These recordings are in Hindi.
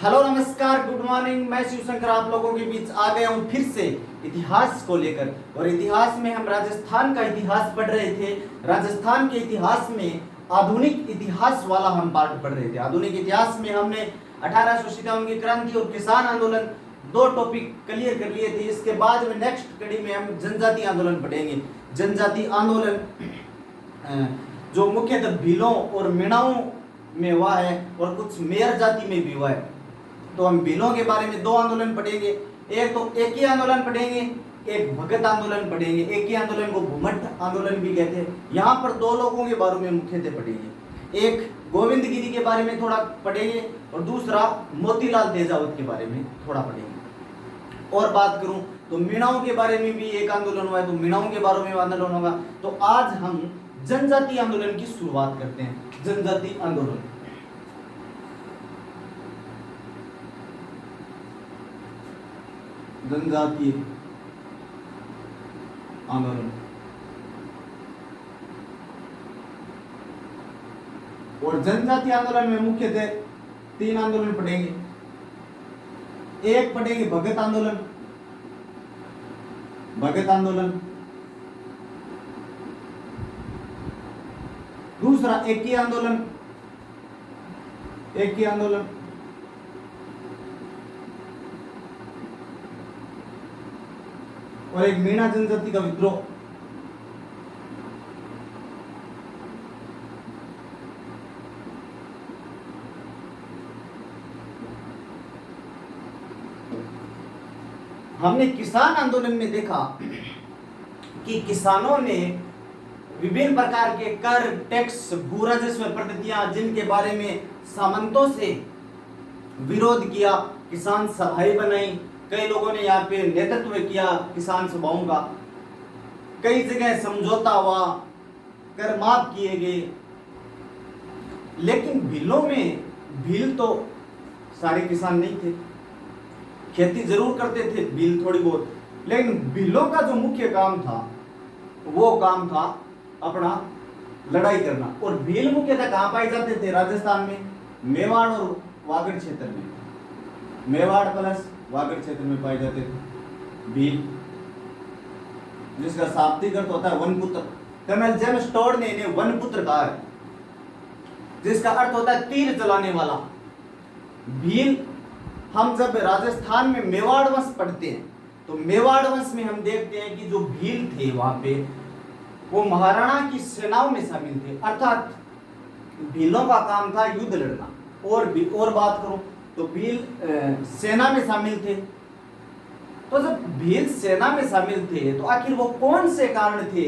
हेलो नमस्कार गुड मॉर्निंग। मैं शिवशंकर आप लोगों के बीच आ गया हूँ फिर से इतिहास को लेकर। और इतिहास में हम राजस्थान का इतिहास पढ़ रहे थे। राजस्थान के इतिहास में आधुनिक इतिहास वाला हम पार्ट पढ़ रहे थे। आधुनिक इतिहास में हमने 1857 की क्रांति और किसान आंदोलन दो टॉपिक क्लियर कर लिए थे। इसके बाद में नेक्स्ट कड़ी में हम जनजाति आंदोलन पढ़ेंगे। जनजाति आंदोलन जो मुख्यतः भीलों और मीणाओं में हुआ है और कुछ मेयर जाति में भी हुआ है। तो हम भीलों के बारे में दो आंदोलन पढ़ेंगे। एक तो एक ही आंदोलन पढ़ेंगे, एक भगत आंदोलन पढ़ेंगे। एक ही आंदोलन को भूमठ आंदोलन भी कहते हैं। यहाँ पर दो लोगों के बारे में मुख्यतः पढ़ेंगे। एक गोविंद गिरी के बारे में थोड़ा पढ़ेंगे और दूसरा मोतीलाल तेजावत के बारे में थोड़ा पढ़ेंगे। और बात करूं तो मीणाओं के बारे में भी एक आंदोलन हुआ है, तो मीणाओं के बारे में आंदोलन होगा। तो आज हम जनजाति आंदोलन की शुरुआत करते हैं। जनजाति आंदोलन जनजातीय आंदोलन और जनजातीय आंदोलन में मुख्यतः तीन आंदोलन पढ़ेंगे। एक पढ़ेंगे भगत आंदोलन, दूसरा एक ही आंदोलन, और एक मीणा जनजाति का विद्रोह। हमने किसान आंदोलन में देखा कि किसानों ने विभिन्न प्रकार के कर, टैक्स, भू राजस्व पद्धतियां जिनके बारे में सामंतों से विरोध किया, किसान सभाएं बनाई। कई लोगों ने यहाँ पे नेतृत्व किया किसान सभाओं का। कई जगह समझौता हुआ, कर माफ किए गए। लेकिन भील तो सारे किसान नहीं थे, खेती जरूर करते थे भील थोड़ी बहुत। लेकिन भीलों का जो मुख्य काम था वो काम था अपना लड़ाई करना। और भील मुख्यतः कहाँ पाए जाते थे? राजस्थान में मेवाड़ और वागड़ क्षेत्र में। मेवाड़ प्लस वागड़ क्षेत्र में पाए जाते थे भील, जिसका शाब्दिक अर्थ होता है वनपुत्र। कर्नल जेम्स टोड ने इन्हें वनपुत्र कहा है, जिसका अर्थ होता है तीर चलाने वाला। भील हम जब राजस्थान में मेवाड़ वंश पढ़ते हैं तो मेवाड़ वंश में हम देखते हैं कि जो भील थे वहां पे वो महाराणा की सेनाओं में शामिल थे। अर्थात भीलों का काम था युद्ध लड़ना। और बात करूं तो भील सेना में शामिल थे। तो जब भील सेना में शामिल थे तो आखिर वो कौन से कारण थे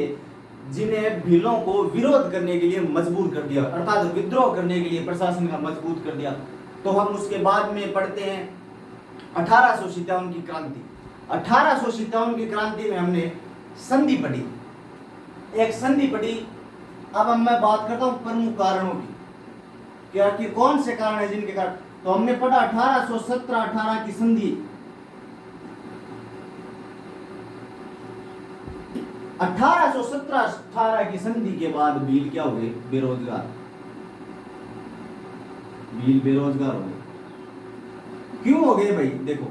जिन्हें भीलों को विरोध करने के लिए मजबूर कर दिया, अर्थात विद्रोह करने के लिए प्रशासन का मजबूर कर दिया? तो हम उसके बाद में पढ़ते हैं 1857 की क्रांति। 1857 की क्रांति में हमने संधि पढ़ी, एक संधि पढ़ी। अब मैं बात करता हूं प्रमुख कारणों की, क्या कि कौन से कारण है जिनके कारण। तो हमने पढ़ा 1817-18 की संधि। 1817-18 की संधि के बाद भील क्या हुए? बेरोजगार। भील बेरोजगार हो गए। क्यों हो गए भाई? देखो,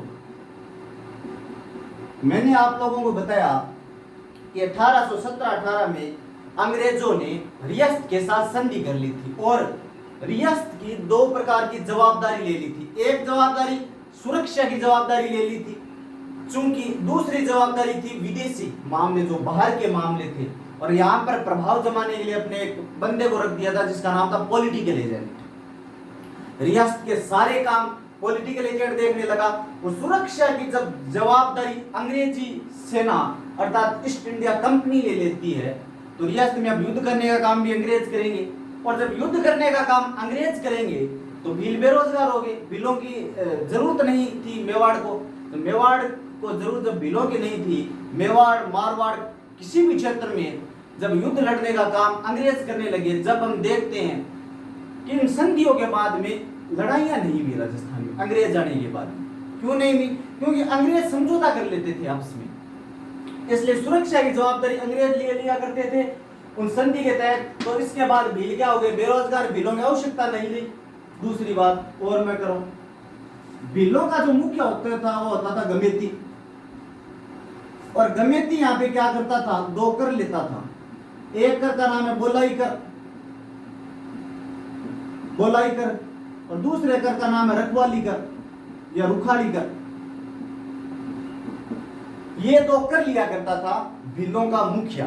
मैंने आप लोगों को बताया कि 1817-18 में अंग्रेजों ने रियासत के साथ संधि कर ली थी और रियासत की दो प्रकार की जवाबदारी ले ली थी। एक जवाबदारी सुरक्षा की जवाबदारी ले ली थी, चूंकि दूसरी जवाबदारी थी विदेशी मामले, जो बाहर के मामले थे। और यहाँ पर प्रभाव जमाने के लिए अपने एक बंदे को रख दिया था जिसका नाम था पॉलिटिकल एजेंट। रियासत के सारे काम पॉलिटिकल एजेंट देखने लगा। और सुरक्षा की जब जवाबदारी अंग्रेजी सेना अर्थात ईस्ट इंडिया कंपनी ले लेती है तो रियासत में अब युद्ध करने का काम भी अंग्रेज करेंगे। और जब युद्ध करने का काम अंग्रेज करेंगे तो भील बेरोजगार हो गए। भीलों की जरूरत नहीं थी मेवाड़ को। तो मेवाड़ को जरूरत जब भीलों की नहीं थी, मेवाड़, मारवाड़ किसी भी क्षेत्र में जब युद्ध लड़ने का काम अंग्रेज करने लगे। जब हम देखते हैं कि इन संधियों के बाद में लड़ाइयां नहीं हुई राजस्थान में अंग्रेज आने के बाद। क्यों नहीं हुई? क्योंकि अंग्रेज समझौता कर लेते थे आपस में, इसलिए सुरक्षा की जवाबदारी अंग्रेज ले लिया करते थे उन संधि के तहत। तो इसके बाद भील क्या हो गए? बेरोजगार। भीलों की आवश्यकता नहीं रही। दूसरी बात और मैं करूं भीलों का जो मुख्य होता था वो होता था गमेती, और गमेती यहाँ पे क्या करता था, दो कर लेता था। एक कर का नाम है बोलाई कर, बोलाई कर, और दूसरे कर का नाम है रखवाली कर या रुखाली कर। ये दो कर लिया करता था भीलों का मुखिया।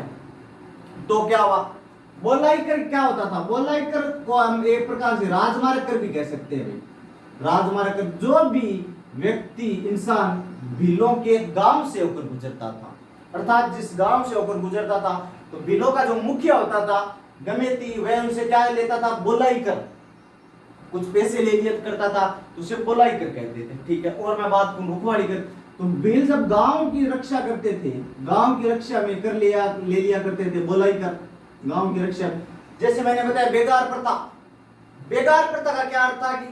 तो क्या हुआ, बोलाई कर क्या होता था, बोलाई कर को हम एक प्रकार से राजमार्ग कर भी कह सकते हैं। राजमार्ग कर जो भी व्यक्ति इंसान भीलों के गांव से होकर गुजरता था, अर्थात जिस गांव से होकर गुजरता था, तो भीलों का जो मुखिया होता था गमेती, वह उनसे क्या लेता था, बोलाई कर, कुछ पैसे ले लिया करता था, तो उसे बोलाई कर कहते थे। ठीक है, और मैं बात करूं रुखवाड़ी कर, तो भील जब गांव की रक्षा करते थे, गांव की रक्षा में कर लिया ले लिया करते थे बोलाई कर, गांव की रक्षा में। जैसे मैंने बताया बेगार प्रथा, बेगार प्रथा का क्या अर्थ था कि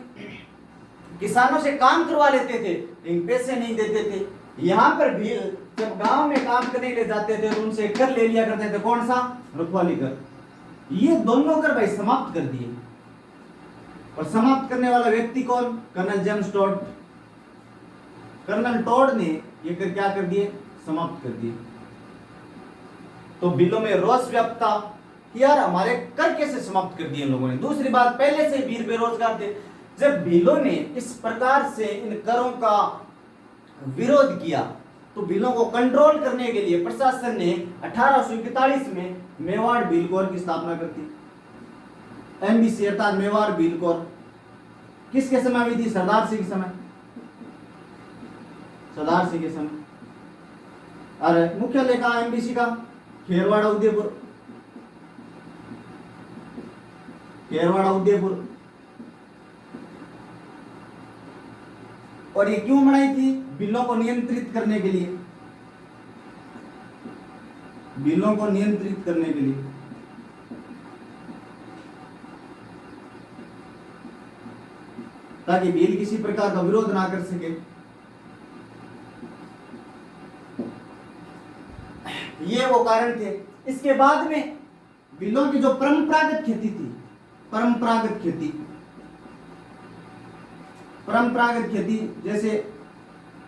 किसानों से काम करवा लेते थे लेकिन पैसे नहीं देते थे। यहां पर भील जब गांव में काम करने ले जाते थे तो उनसे कर ले लिया करते थे, कौन सा, रुखवाली कर। ये दोनों कर भाई समाप्त कर दिए, और समाप्त करने वाला व्यक्ति कौन, colonel James Tod. Colonel Tod ने ये कर क्या कर दिए, समाप्त कर दिए। तो बिलों में रोष व्याप्त था कि यार हमारे कर कैसे समाप्त कर दिए लोगों ने। दूसरी बात, पहले से वीर बेरोजगार थे। जब भीलों ने इस प्रकार से इन करों का विरोध किया तो भीलों को कंट्रोल करने के लिए प्रशासन ने 1841 में मेवाड़ भील कोर की स्थापना कर दी। एमबीसी अर्थात मेवाड़ भील कोर किसके समय हुई थी, सरदार सिंह के समय, सरदार सिंह के समय। अरे मुख्यालय कहाँ एमबीसी का, खेरवाड़ा उदयपुर, खेरवाड़ा उदयपुर। और ये क्यों बनाई थी, बिलों को नियंत्रित करने के लिए, बिलों को नियंत्रित करने के लिए। ताकि भील किसी प्रकार का विरोध ना कर सके। ये वो कारण थे। इसके बाद में भीलों की जो परंपरागत खेती थी, परंपरागत खेती, परंपरागत खेती जैसे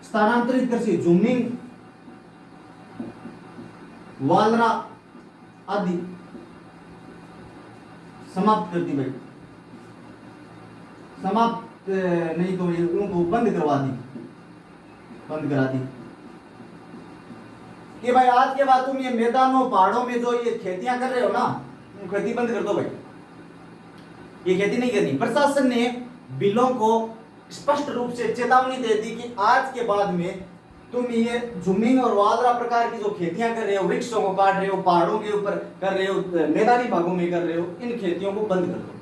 स्थानांतरित कृषि, झूमिंग, वालरा आदि समाप्त कर दी भाई, समाप्त नहीं तो उनको बंद करवा दी, बंद करा दी कि भाई आज के बाद तुम ये मैदानों पहाड़ों में जो ये खेतियां कर रहे हो ना, खेती बंद कर दो भाई, ये खेती नहीं करनी। प्रशासन ने बिलों को स्पष्ट रूप से चेतावनी दे दी कि आज के बाद में तुम ये झुमिंग और वालरा प्रकार की जो खेतियां कर रहे हो, वृक्षों को काट रहे हो, पहाड़ों के ऊपर कर रहे हो, मैदानी भागों में कर रहे हो, इन खेतियों को बंद कर दो।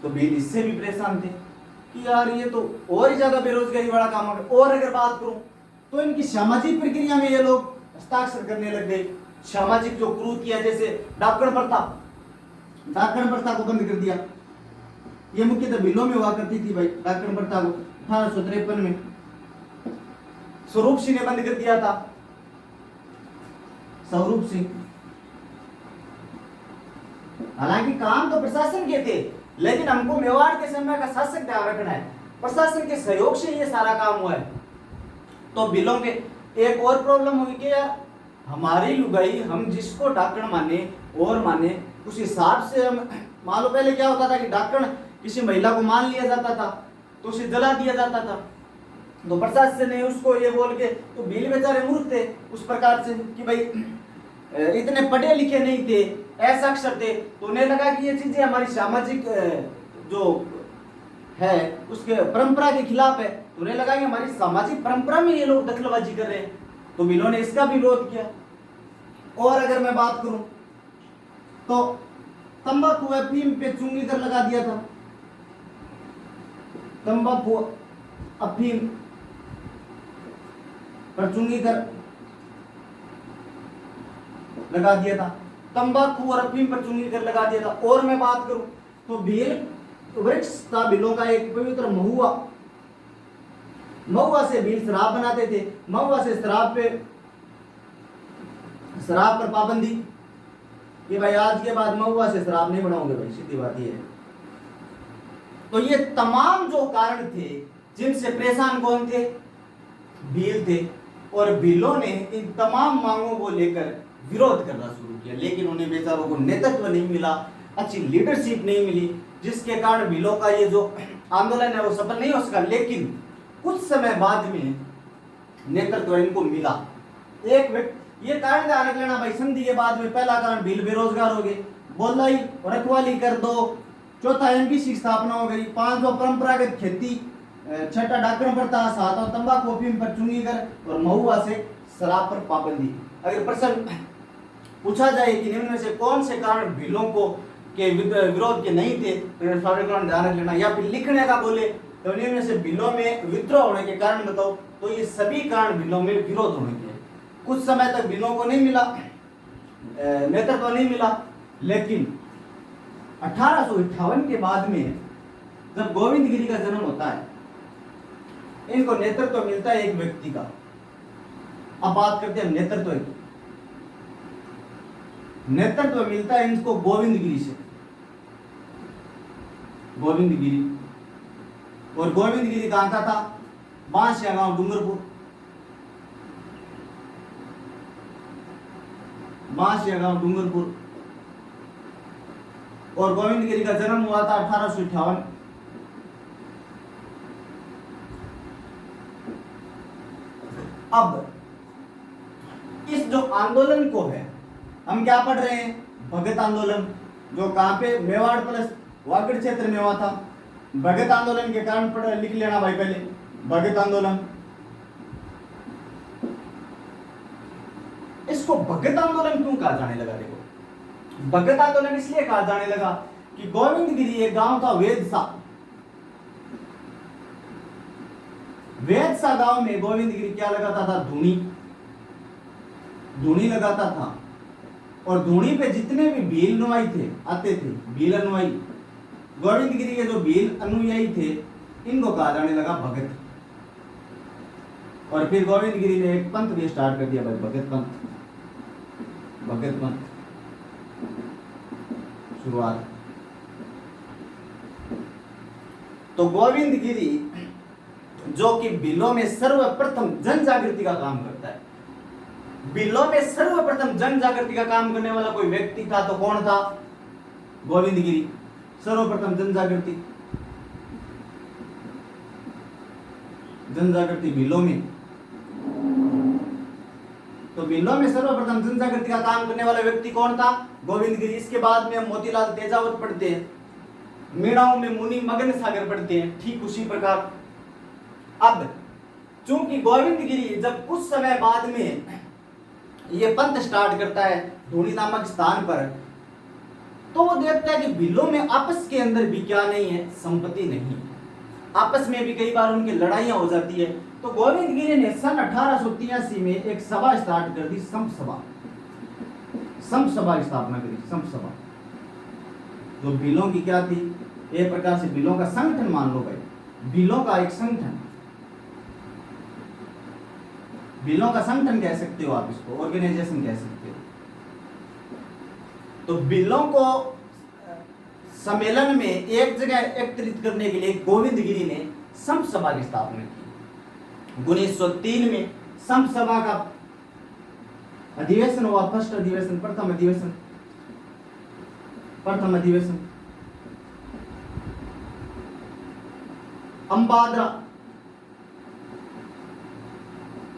तो बिल इससे भी परेशान थे कि यार ये तो और ही ज्यादा बेरोजगारी वाला काम है। और अगर बात करूं तो इनकी सामाजिक प्रक्रिया में ये लोग हस्ताक्षर करने लग गए। सामाजिक जो कुरीतियां जैसे डाकण प्रथा, डाकण प्रथा को बंद कर दिया। ये मुख्यतः बिलों में हुआ करती थी भाई, डाकण प्रथा को 1853 में स्वरूप सिंह ने बंद कर दिया था, स्वरूप सिंह। हालांकि काम तो प्रशासन के थे, लेकिन हमको मेवाड़ के समय का शासक ध्यान रखना है, प्रशासन के सहयोग से ये सारा काम हुआ है। तो बिलों के एक और प्रॉब्लम हुई कि यार हमारी लुगाई हम जिसको डाकण माने और माने उस हिसाब से हम, मान लो पहले क्या होता था कि डाकण किसी महिला को मान लिया जाता था तो उसे जला दिया जाता था। तो प्रशासन ने उसको ये बोल के, तो भील बेचारे मूर्ख थे उस प्रकार से कि भाई इतने पढ़े लिखे नहीं थे, असाक्षर थे, तो उन्हें लगा कि ये चीजें हमारी सामाजिक जो है उसके परंपरा के खिलाफ है। तो उन्हें लगा कि हमारी सामाजिक परंपरा में ये लोग दखलबाजी कर रहे हैं, तो बिलों ने इसका भी विरोध किया। और अगर मैं बात करूं तो तंबाकू अफीम पे चुंगी कर लगा दिया था, तंबाकू अफीम पर चुंगी कर लगा दिया था, तंबाकू और अफीम पर चुंगी कर लगा दिया था। और मैं बात करूं तो भील वृक्ष था बिलों का एक पवित्र महुआ, महुआ से भील शराब बनाते थे। महुआ से शराब पर पाबंदी कि भाई आज के बाद महुआ से शराब नहीं बनाओगे भाई, सीधी बात ये है। तो ये तमाम जो कारण थे जिनसे परेशान कौन थे? भील थे। और भीलों ने इन तमाम मांगों को लेकर विरोध करना शुरू किया, लेकिन उन्हें बेचारों को नेतृत्व नहीं मिला, अच्छी लीडरशिप नहीं मिली, जिसके कारण भीलों का ये जो आंदोलन है वो सफल नहीं हो सका। लेकिन कुछ समय बाद में नेतृत्व इनको मिला। एक ये कारण ध्यान रख लेना भाई, संधि के बाद में पहला कारण भील बेरोजगार हो गए, बोलाई रखवाली कर दो, चौथा एमपीसी की स्थापना हो गई, पांचवा परंपरागत खेती, छठा डाकन प्रथा, सातवां तंबाकू अफीम पर चुंगी कर, और महुआ से शराब पर पाबंदी। अगर प्रश्न पूछा जाए कि निम्न में से कौन से कारण भीलों को के विरोध के नहीं थे, तो सारे कारण ध्यान रख लेना। या फिर लिखने का बोले तो निम्न में से भीलों में विद्रोह होने के कारण बताओ, तो ये सभी कारण भीलों में विरोध होने के। कुछ समय तक भीलों को नहीं मिला, नेतृत्व नहीं मिला, लेकिन 1858 के बाद में जब गोविंद गिरी का जन्म होता है, इनको नेतृत्व मिलता है एक व्यक्ति का। अब बात करते हैं नेतृत्व की। नेतृत्व मिलता है इनको गोविंद गिरी से, गोविंद गिरी। और गोविंद गिरी कहां का था? बांसिया गांव, डूंगरपुर। बांसिया गांव, डूंगरपुर। और गोविंद गिरी का जन्म हुआ था 1858। अब इस जो आंदोलन को है, हम क्या पढ़ रहे हैं? भगत आंदोलन, जो कहां पे? मेवाड़ प्लस वागड़ क्षेत्र में हुआ था। भगत आंदोलन के कारण पढ़ लिख लेना भाई पहले, भगत आंदोलन। इसको भगत आंदोलन क्यों कहा जाने लगा? देखो, भगत आंदोलन इसलिए कहा जाने लगा कि गोविंद गिरी एक गांव था वेदसा। वेदसा गांव में गोविंद गिरी क्या लगाता था? धूनी, धूनी लगाता था। और धूनी पे जितने भी भील अनुयायी थे आते थे, भील अनुयायी, गोविंद गिरी के जो भील अनुयायी थे, इनको कहा जाने लगा भगत। और फिर गोविंद गिरी ने एक पंथ भी स्टार्ट कर दिया भाई, भगत पंथ। भगत पंथ शुरुआत। तो गोविंद गिरी जो कि भीलों में सर्वप्रथम जन जागृति का काम करता है, भीलों में सर्वप्रथम जन जागृति का काम करने वाला कोई व्यक्ति था तो कौन था? गोविंद गिरी। सर्वप्रथम जन जागृति, जन जागृति भीलों में। तो भीलों में सर्वप्रथम जन जागृति का काम करने वाला व्यक्ति कौन था? गोविंद गिरी। इसके बाद में हम मोतीलाल तेजावत पढ़ते हैं, मीणाओं में मुनि मगन सागर पढ़ते हैं, ठीक उसी प्रकार। अब चूंकि गोविंद गिरी जब कुछ समय बाद में ये पंथ स्टार्ट करता है धूनी नामक स्थान पर, तो वो देखता है कि भीलों में आपस के अंदर भी क्या नहीं है? संपत्ति नहीं। आपस में भी कई बार उनकी लड़ाइयां हो जाती है। तो गोविंद गिरी ने सन 1883 में एक सभा स्टार्ट कर दी, संप सभा। संप सभा की स्थापना करी, संप सभा, जो भीलों की क्या थी? एक प्रकार से भीलों का संगठन मान लो भाई, भीलों का एक संगठन, भीलों का संगठन कह सकते हो आप, इसको ऑर्गेनाइजेशन कह सकते हो। तो भीलों को सम्मेलन में एक जगह एकत्रित करने के लिए गोविंद गिरी ने संप सभा की स्थापना की। 1903 में संप सभा का अधिवेशन हुआ, फर्स्ट अधिवेशन, प्रथम अधिवेशन, प्रथम अधिवेशन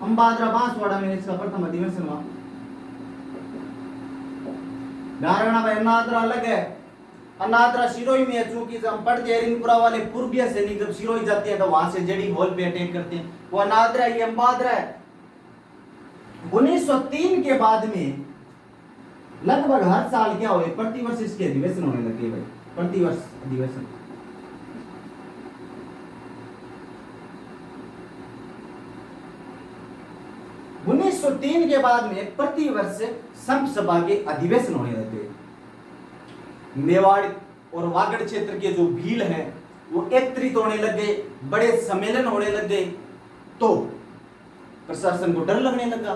अंबाद्रा बांसवाड़ा में इसका प्रथम अधिवेशन हुआ। नारायणा भाई अन्नाद्रा अलग है, अन्नाद्रा सिरोही में है। चूंकि हम पढ़ते हैं रिंगपुरा वाले पूर्वीय सैनिक जब सिरोही जाते हैं तो वहां से जड़ी हॉल पे अटैक करते हैं, वो अन्नाद्रा, ये अंबाद्रा है। 1903 के बाद में लगभग हर साल क्या हुए? प्रतिवर्ष इसके अधिवेशन होने लगे भाई, प्रतिवर्ष अधिवेशन। उन्नीस 1903 के बाद में प्रतिवर्ष संप सभा के अधिवेशन होने लगे। मेवाड़ और वागड़ क्षेत्र के जो भील हैं वो एकत्रित होने लगे, बड़े सम्मेलन होने लगे। तो प्रशासन को डर लगने लगा।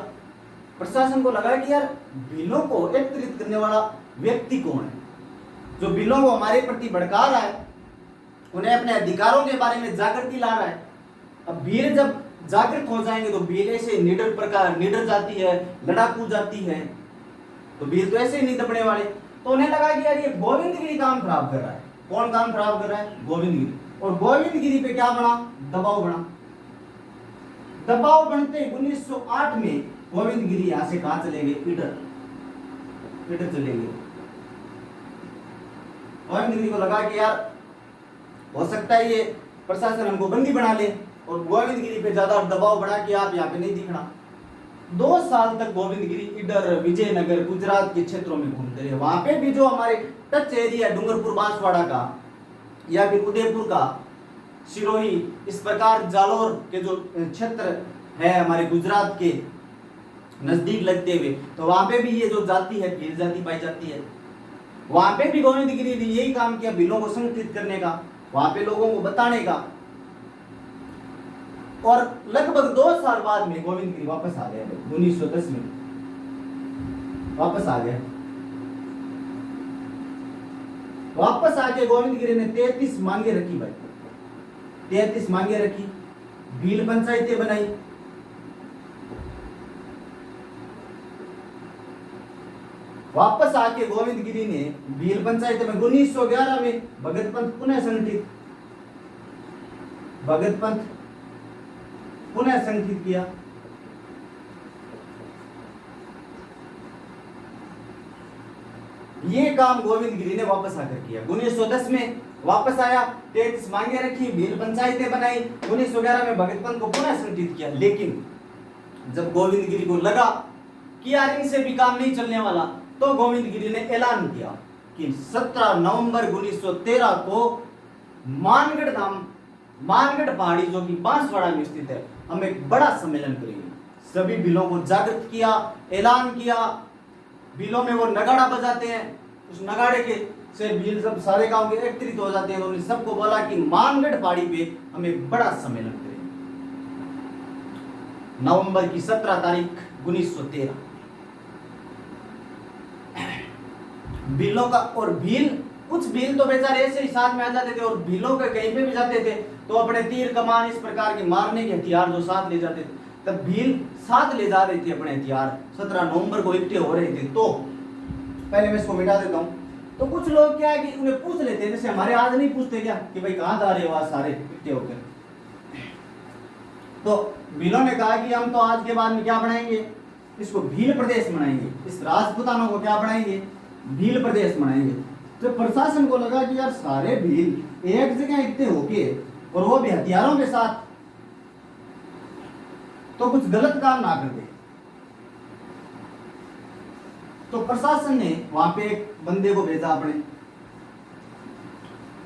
प्रशासन को लगा कि यार भीलों को एकत्रित करने वाला व्यक्ति कौन है, जो भीलों को हमारे प्रति भड़का रहा है, उन्हें अपने अधिकारों के बारे में जागृति ला रहा है। अब भील जब जागृत हो जाएंगे तो भील ऐसे निडर जाती है, लड़ाकू जाती है, तो भील तो ऐसे ही नहीं दबने वाले। तो उन्हें लगा कि यार ये गोविंदगिरी काम खराब कर रहा है। कौन काम खराब कर रहा है? गोविंदगिरी। और गोविंदगिरी पे क्या बना? दबाव बना। दबाव बनते 1908 में गोविंदगिरी यहां से कहां चले गए? इधर चले गए। गोविंदगिरी को लगा कि यार हो सकता है ये प्रशासन हमको बंदी बना ले, और गोविंदगिरी पे ज्यादा दबाव बढ़ा कि आप यहाँ पे नहीं दिखना। 2 साल तक गोविंदगिरी इधर विजयनगर गुजरात के क्षेत्रों में घूमते रहे। वहां पे भी जो हमारे टच एरिया डूंगरपुर बांसवाड़ा का या फिर उदयपुर का, सिरोही, इस प्रकार जालोर के जो क्षेत्र है हमारे गुजरात के नजदीक लगते हुए, तो वहां पे भी ये जो जाति है भील जाति पाई जाती है। वहां पे भी गोविंदगिरी ने यही काम किया, भीलों को संगठित करने का, वहां पे लोगों को बताने का। और लगभग 2 साल बाद में गोविंदगिरी वापस आ गया। 1910 में वापस आ गया। वापस आके गोविंदगिरी ने 33 मांगे रखी भाई, 33 मांगे रखी, भील पंचायतें बनाई। वापस आके गोविंदगिरी ने भील पंचायत में 1911 में भगत पंथ पुनः संगठित किया। ये काम गोविंदगिरी ने वापस आकर किया। 1910 में वापस आया, 33 मांगे रखी, भील पंचायतें बनाई, 1911 में भगत पंथ को पुनः संगठित किया। लेकिन जब गोविंदगिरी को लगा कि यार इनसे भी काम नहीं चलने वाला, तो गोविंदगिरी ने ऐलान किया कि 17 नवंबर 1913 को मानगढ़ पहाड़ी जो कि बांसवाड़ा में स्थित है, हम एक बड़ा सम्मेलन करेंगे। सभी भीलों को जागृत किया, ऐलान किया। भीलों में वो नगाड़ा बजाते हैं, उस नगाड़े के से भील सब सारे गांव के एकत्रित हो जाते हैं। उन्होंने सबको बोला कि मानगढ़ पहाड़ी पे हम एक बड़ा सम्मेलन करेंगे। नवंबर की 17 तारीख 1913 भीलों का, और कुछ भील तो बेचारे ऐसे ही साथ में आ जाते थे, और भीलों के कहीं पे भी जाते थे तो अपने तीर कमान इस प्रकार के मारने के हथियार जो साथ ले जाते थे, तब भील साथ ले जा रहे थे अपने हथियार। 17 नवंबर को इकट्ठे हो रहे थे। तो पहले मैं इसको मिटा देता हूँ। तो कुछ लोग क्या है कि उन्हें पूछ लेते हैं, जैसे हमारे आज नहीं पूछते क्या कि भाई कहाँ जा रहे हो आज सारे इकट्ठे होकर। तो भीलों ने कहा कि हम तो आज के बाद में क्या बनाएंगे, इसको भील प्रदेश बनाएंगे, इस राजपूतानों को क्या बनाएंगे, भील प्रदेश बनाएंगे। तो प्रशासन को लगा कि यार सारे भील एक जगह इकट्ठे होके, और वो भी हथियारों के साथ, तो कुछ गलत काम ना कर दे। तो प्रशासन ने वहां पे एक बंदे को भेजा,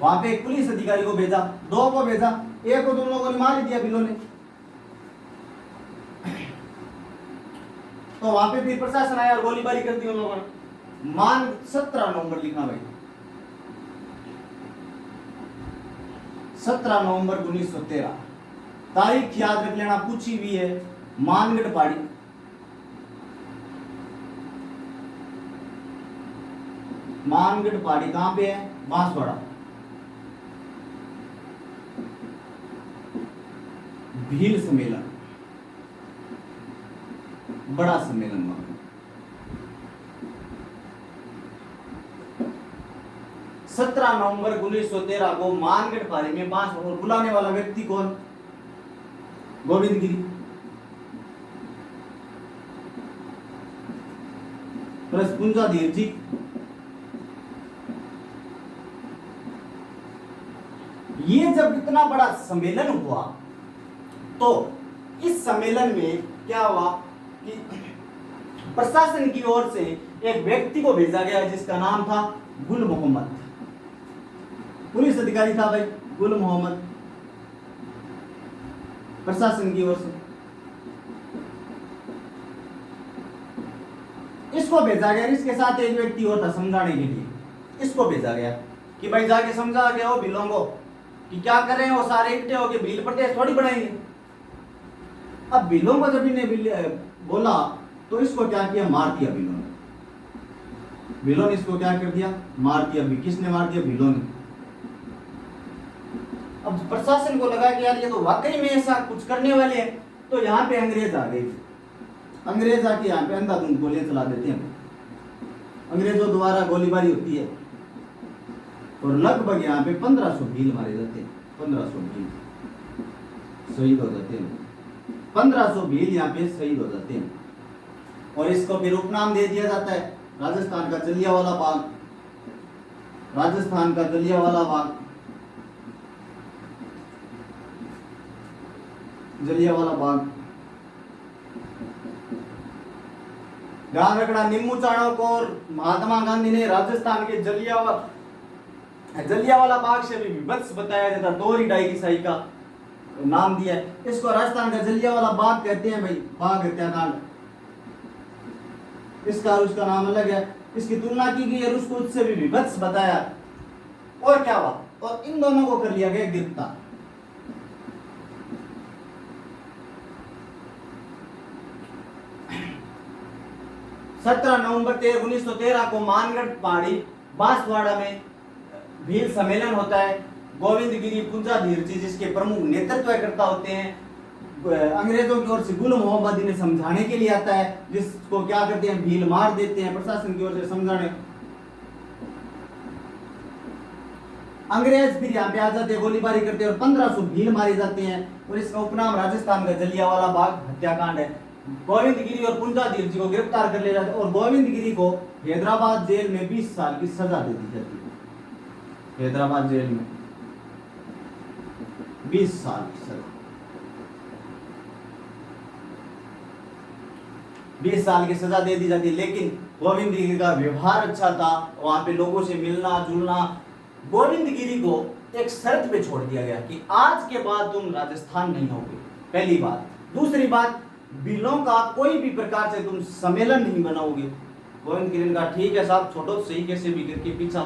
वहां पे एक पुलिस अधिकारी को भेजा, 2 को भेजा, एक को 2 लोगों ने मार दिया भीलों ने। तो वहां पे फिर प्रशासन आया और गोलीबारी कर दी उन लोगों ने। 17 नवंबर लिखना भाई, 17 नवंबर 1913 तारीख याद रख लेना, पूछी हुई है। मानगढ़ पहाड़ी, कहां पे है? बांसवाड़ा। भील सम्मेलन, बड़ा सम्मेलन हुआ। 17 नवंबर 1913 को मानगढ़ पहाड़ी में बांसवाड़ा, बुलाने वाला व्यक्ति कौन? गोविंदगिरी। प्लस पुंजाधीर जी। ये जब इतना बड़ा सम्मेलन हुआ, तो इस सम्मेलन में क्या हुआ कि प्रशासन की ओर से एक व्यक्ति को भेजा गया जिसका नाम था गुल मोहम्मद। पुलिस अधिकारी था भाई गुल मोहम्मद, प्रशासन की ओर से इसको भेजा गया। इसके साथ एक व्यक्ति और था समझाने के लिए, इसको भेजा गया कि भाई जाके समझा के आओ भीलों को कि क्या कर रहे हैं, वो सारे इकट्ठे होके भील प्रदेश थोड़ी बढ़ाएंगे। अब भीलों को जब इन्हें बोला तो इसको क्या किया, मार दिया भीलों ने। भीलों ने इसको क्या कर दिया, मार दिया। किसने मार दिया? भीलों ने। अब प्रशासन को लगा कि यार ये तो वाकई में ऐसा कुछ करने वाले हैं, तो यहाँ पे अंग्रेज आ गए। अंग्रेज आके यहाँ पे अंधाधुंध गोलियां चला देते हैं। अंग्रेजों द्वारा गोलीबारी होती है और लगभग यहाँ पे 1500 भील मारे जाते हैं। 1500 भील शहीद हो जाते हैं। 1500 भील यहाँ पे शहीद हो जाते हैं और इसको फिर उपनाम दे दिया जाता है राजस्थान का जलियांवाला बाग। राजस्थान का जलियांवाला बाग, जलियांवाला बाग। ध्यान रखना, निम्बू चाणक्य और महात्मा गांधी ने राजस्थान के जलियांवाला बाग से भी विभत्स बताया जाता, दोहरी डायरीशाही का नाम दिया है इसको। राजस्थान का जलियांवाला बाग कहते हैं भाई, बाग हत्याकांड। इसका और उसका नाम अलग है, इसकी तुलना की गई और उसको उससे भी विभत्स बताया। और क्या हुआ, और इन दोनों को कर लिया गया गिरफ्तार। नवंबर 1913 को मानगढ़ पहाड़ी बांसवाड़ा में भील सम्मेलन होता है। गोविंद गिरी पुंजाधीर जी जिसके प्रमुख नेतृत्वकर्ता होते हैं, अंग्रेजों की ओर से गुल मोहम्मद इन्हें समझाने के लिए आता है, जिसको क्या करते हैं, भील मार देते हैं प्रशासन की ओर से समझाने। अंग्रेज फिर यहाँ पे आ जाते हैं, गोलीबारी करते हैं और 1500 भील मारे जाते हैं और इसका उपनाम राजस्थान का जलियांवाला बाग हत्याकांड है। गोविंद गिरी और पुंजाधीर जी को गिरफ्तार कर लिया जाता है और गोविंद गिरी को हैदराबाद जेल में 20 साल की सजा दे दी जाती है। हैदराबाद जेल में 20 साल की सजा, 20 साल की सजा दे दी जाती है। लेकिन गोविंद गिरी का व्यवहार अच्छा था, वहां पे लोगों से मिलना जुलना। गोविंद गिरी को एक शर्त पे छोड़ दिया गया कि आज के बाद तुम राजस्थान नहीं होगे, पहली बात। दूसरी बात, भीलों का कोई भी प्रकार से तुम सम्मेलन नहीं बनाओगे। गोविंद गिरी ने कहा ठीक है साहब, छोड़ो, सही कैसे भी करके पीछा